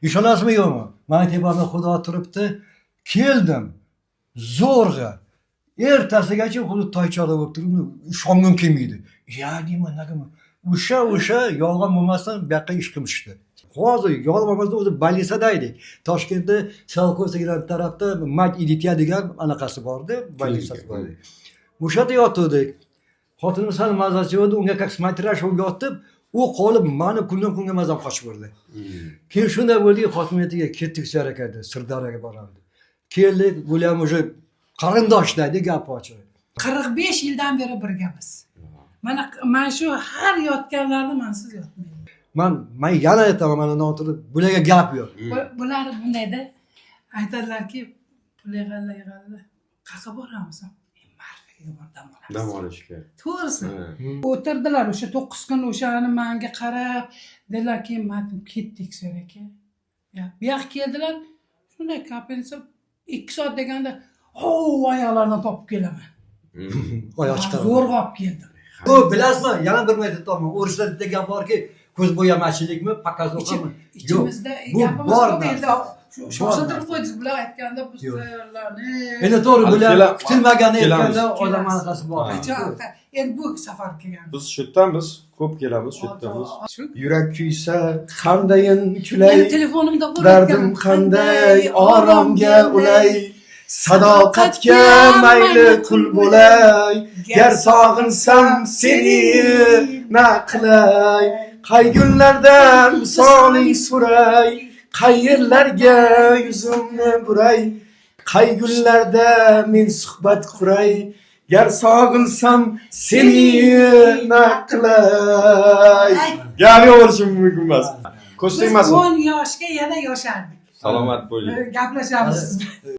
ishonasizmi yo'qmi? Meni tepamda Xudo turibdi. Keldim. Zo'rg'a. Ertasigacha xuddi toychoq bo'lib turibdi. Ishongim kelmaydi. Ya deyman, nagami? O'sha yolg'on bo'lmasdan bu yoqqa ish qilishdi. Hozir yolg'on bo'lmasdan o'zi больницада edik. Toshkentda Salkos degan tarafda Mat Iditya degan anaqasi bordi, больницasi bor edi. O'sha yerda yotdik. Xotinim sal mazasi edi, unga как смотряш bo'lib yotib, u qolib meni kundan-kunga mazam qochib bordi. Keyin shunday bo'ldi, xotinim aytdi, ketdik harakatda, Sirdaryoga borardi. Keldik, bular уже qarindoshlar gap ochiq. 45 yildan beri birgamiz. Mana shu har yotganlarda mensiz yotmayman. Men yana aytaman, mana noturib, bularga gap yo'q. Bular bundayda aytadilarki, pullar yig'adi. Qayerga boramiz? Dam olishga. To'g'risi. O'tirdilar o'sha 9 kun o'shani menga qarab, dedilarki, "Matim ketdik seraka." Ya, bu yoqqa keldilar. Shunday kapinsa 2 soat deganda, oyoqlardan topib kelaman. Oyoq chiqarib. Zo'rg'a olib keldim. Bu bilasizmi? Yana bir marta aytaman. O'rislarda degan borki, ko'z bo'yamachilikmi, pakazovmi? İçimizde yapımız bor yok narsa. elde. Şoşadırıp koyduk bular aytganda bu sayarlarni. Endi to'g'ri, bular kutilmagani kelamiz. aytganda odam anaqasi bor. Endi bu safar kelgan. Biz shu yerdamiz, ko'p kelamiz shu yerdamiz. Yurak kuysa qandayin kulay, Meni telefonimda bor dardim qanday oromga ulay, sadoqatga mayli qul bo'lay, gar sog'insam seni na qilay, qay kunlardan misoling suray, qayerlarga yuzimni buray, qay kunlarda men suhbat quray, gar sog'insam seni na qilay. Gapga o'rishim mumkin emas. Ko'z tegmasin. 10 yoshga yana yoshardik. Salomat bo'ling. Gaplashamiz siz bilan.